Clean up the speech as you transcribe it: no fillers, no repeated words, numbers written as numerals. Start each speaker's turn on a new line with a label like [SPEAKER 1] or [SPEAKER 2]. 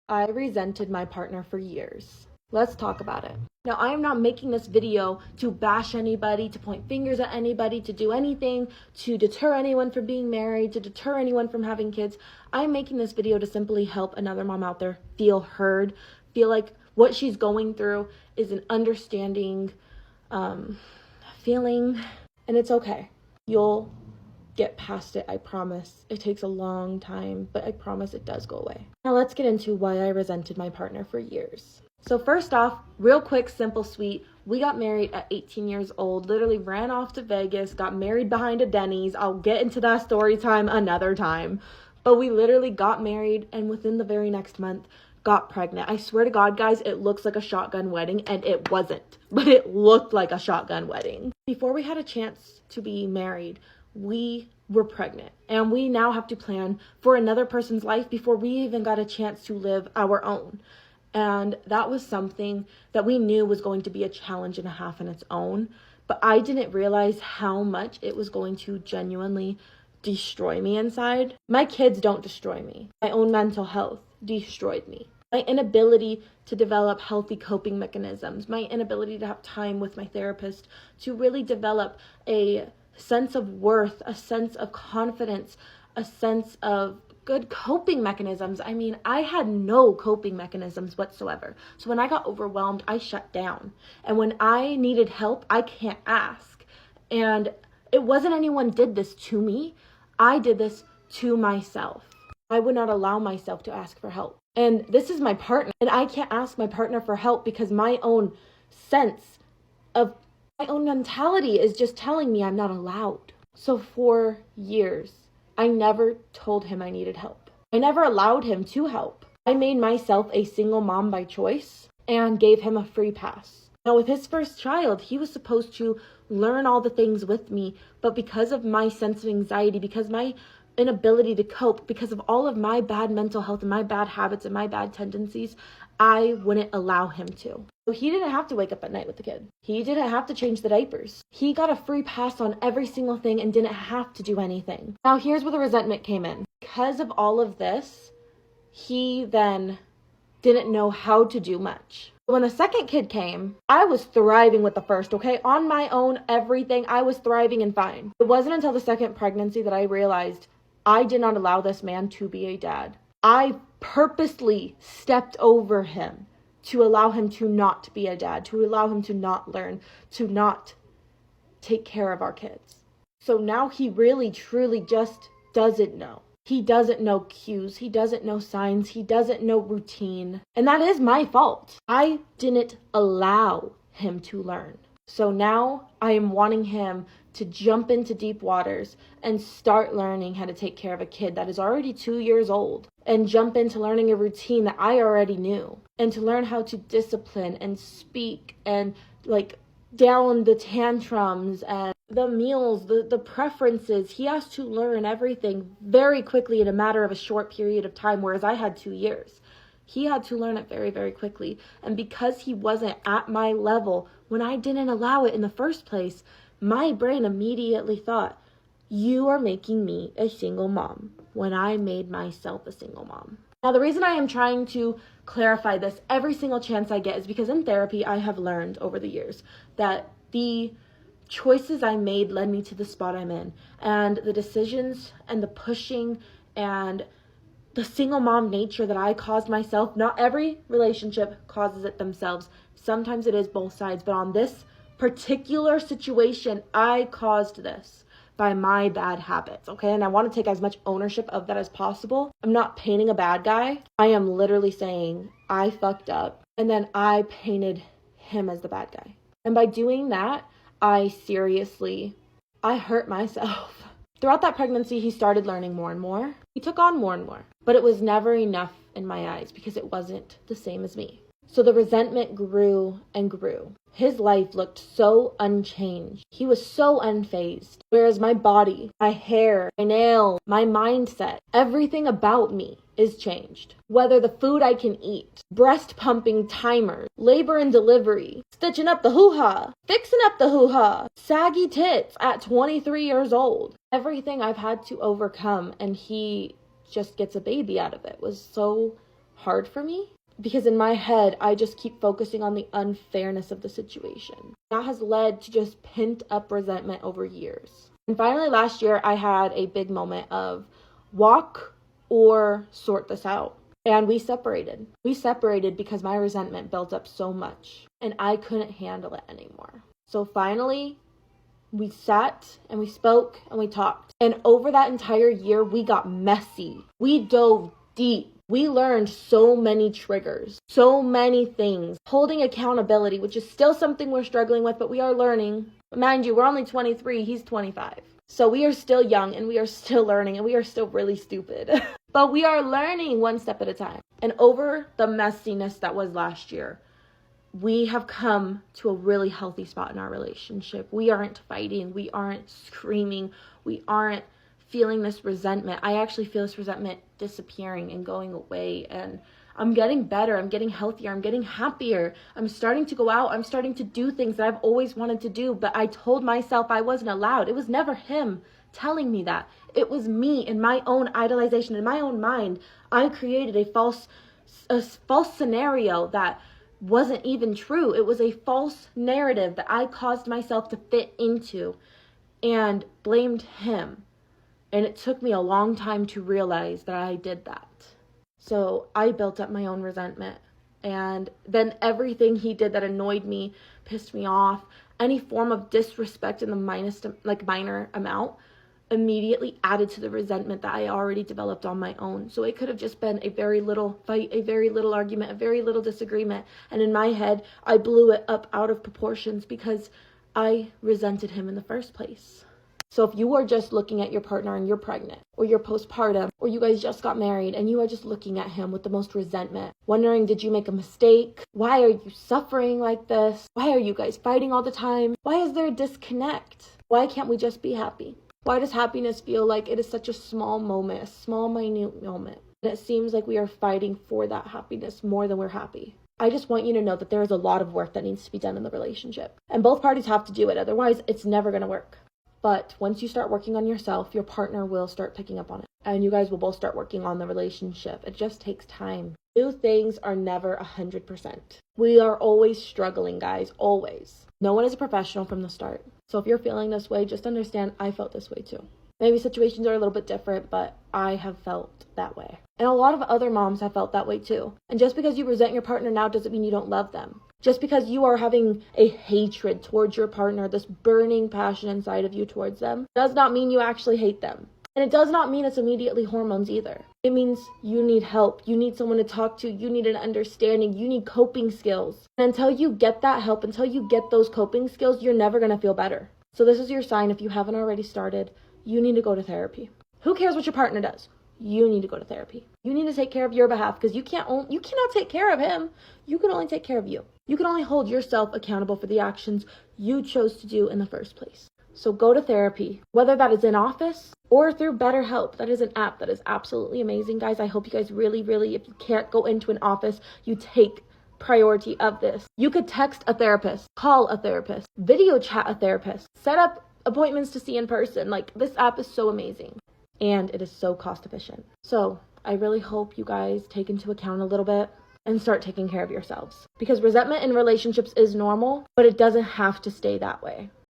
[SPEAKER 1] I resented my partner for years. Let's talk about it. Now, I am not making this video to bash anybody, to point fingers at anybody, to do anything, to deter anyone from being married, to deter anyone from having kids. I'm making this video to simply help another mom out there feel heard, feel like what she's going through is an understanding feeling, and it's okay. You'll get past it, I promise. It takes a long time, but I promise it does go away. Now let's get into why I resented my partner for years. So first off, real quick, simple, sweet, we got married at 18 years old, literally ran off to Vegas, got married behind a Denny's. I'll get into that story time another time. But we literally got married and within the very next month, got pregnant. I swear to God, guys, it looks like a shotgun wedding, and it wasn't, but it looked like a shotgun wedding. Before we had a chance to be married, we were pregnant, and we now have to plan for another person's life before we even got a chance to live our own. And that was something that we knew was going to be a challenge and a half in its own, but I didn't realize how much it was going to genuinely destroy me inside. My kids don't destroy me. My own mental health destroyed me. My inability to develop healthy coping mechanisms, my inability to have time with my therapist to really develop a sense of worth, a sense of confidence, a sense of good coping mechanisms. I mean, I had no coping mechanisms whatsoever. So when I got overwhelmed, I shut down. And when I needed help, I can't ask. And it wasn't anyone did this to me. I did this to myself. I would not allow myself to ask for help. And this is my partner. And I can't ask my partner for help because my own sense of my own mentality is just telling me I'm not allowed. So for years, I never told him I needed help. I never allowed him to help. I made myself a single mom by choice and gave him a free pass. Now with his first child, he was supposed to learn all the things with me, but because of my sense of anxiety, because my inability to cope, because of all of my bad mental health and my bad habits and my bad tendencies, I wouldn't allow him to. So he didn't have to wake up at night with the kid. He didn't have to change the diapers. He got a free pass on every single thing and didn't have to do anything. Now here's where the resentment came in. Because of all of this, he then didn't know how to do much. When the second kid came, I was thriving with the first, okay? On my own, everything, I was thriving and fine. It wasn't until the second pregnancy that I realized I did not allow this man to be a dad. I purposely stepped over him to allow him to not be a dad, to allow him to not learn, to not take care of our kids. So now he really, truly just doesn't know. He doesn't know cues. He doesn't know signs. He doesn't know routine. And that is my fault. I didn't allow him to learn. So now I am wanting him to jump into deep waters and start learning how to take care of a kid that is already 2 years old and jump into learning a routine that I already knew and to learn how to discipline and speak and down the tantrums and the meals, the preferences. He has to learn everything very quickly in a matter of a short period of time, whereas I had 2 years. He had to learn it very, very quickly. And because he wasn't at my level, when I didn't allow it in the first place, my brain immediately thought, you are making me a single mom, when I made myself a single mom. Now, the reason I am trying to clarify this every single chance I get is because in therapy, I have learned over the years that the choices I made led me to the spot I'm in. And the decisions and the pushing and the single mom nature that I caused myself, not every relationship causes it themselves. Sometimes it is both sides, but on this particular situation, I caused this by my bad habits, okay? And I want to take as much ownership of that as possible. I'm not painting a bad guy. I am literally saying I fucked up, and then I painted him as the bad guy. And by doing that, I hurt myself. Throughout that pregnancy, he started learning more and more. He took on more and more, but it was never enough in my eyes because it wasn't the same as me. So the resentment grew and grew. His life looked so unchanged. He was so unfazed. Whereas my body, my hair, my nails, my mindset, everything about me is changed. Whether the food I can eat, breast pumping timers, labor and delivery, stitching up the hoo-ha, fixing up the hoo-ha, saggy tits at 23 years old. Everything I've had to overcome, and he just gets a baby out of it, was so hard for me because in my head, I just keep focusing on the unfairness of the situation. That has led to just pent up resentment over years. And finally, last year, I had a big moment of walk or sort this out. And we separated. We separated because my resentment built up so much and I couldn't handle it anymore. So finally, we sat and we spoke and we talked. And over that entire year, we got messy. We dove deep. We learned so many triggers, so many things. Holding accountability, which is still something we're struggling with, but we are learning. Mind you, we're only 23, he's 25. So we are still young and we are still learning and we are still really stupid. But we are learning one step at a time. And over the messiness that was last year, we have come to a really healthy spot in our relationship. We aren't fighting. We aren't screaming. We aren't feeling this resentment. I actually feel this resentment disappearing and going away. And I'm getting better. I'm getting healthier. I'm getting happier. I'm starting to go out. I'm starting to do things that I've always wanted to do. But I told myself I wasn't allowed. It was never him telling me that. It was me in my own idolization, in my own mind. I created a false scenario that wasn't even true. It was a false narrative that I caused myself to fit into and blamed him. And it took me a long time to realize that I did that. So I built up my own resentment. And then everything he did that annoyed me, pissed me off, any form of disrespect in the minor amount, immediately added to the resentment that I already developed on my own. So it could have just been a very little fight, a very little argument, a very little disagreement. And in my head, I blew it up out of proportions because I resented him in the first place. So if you are just looking at your partner and you're pregnant, or you're postpartum, or you guys just got married and you are just looking at him with the most resentment, wondering, did you make a mistake? Why are you suffering like this? Why are you guys fighting all the time? Why is there a disconnect? Why can't we just be happy? Why does happiness feel like it is such a small moment, a small, minute moment? And it seems like we are fighting for that happiness more than we're happy. I just want you to know that there is a lot of work that needs to be done in the relationship. And both parties have to do it. Otherwise, it's never going to work. But once you start working on yourself, your partner will start picking up on it. And you guys will both start working on the relationship. It just takes time. New things are never 100%. We are always struggling, guys. Always. No one is a professional from the start. So if you're feeling this way, just understand I felt this way too. Maybe situations are a little bit different, but I have felt that way. And a lot of other moms have felt that way too. And just because you resent your partner now doesn't mean you don't love them. Just because you are having a hatred towards your partner, this burning passion inside of you towards them, does not mean you actually hate them. And it does not mean it's immediately hormones either. It means you need help. You need someone to talk to. You need an understanding. You need coping skills. And until you get that help, until you get those coping skills, you're never going to feel better. So this is your sign. If you haven't already started, you need to go to therapy. Who cares what your partner does? You need to go to therapy. You need to take care of your behalf because you cannot take care of him. You can only take care of you. You can only hold yourself accountable for the actions you chose to do in the first place. So go to therapy, whether that is in office or through BetterHelp. That is an app that is absolutely amazing, guys. I hope you guys really, if you can't go into an office, you take priority of this. You could text a therapist, call a therapist, video chat a therapist, set up appointments to see in person. Like, this app is so amazing and it is so cost efficient. So I really hope you guys take into account a little bit and start taking care of yourselves, because resentment in relationships is normal, but it doesn't have to stay that way.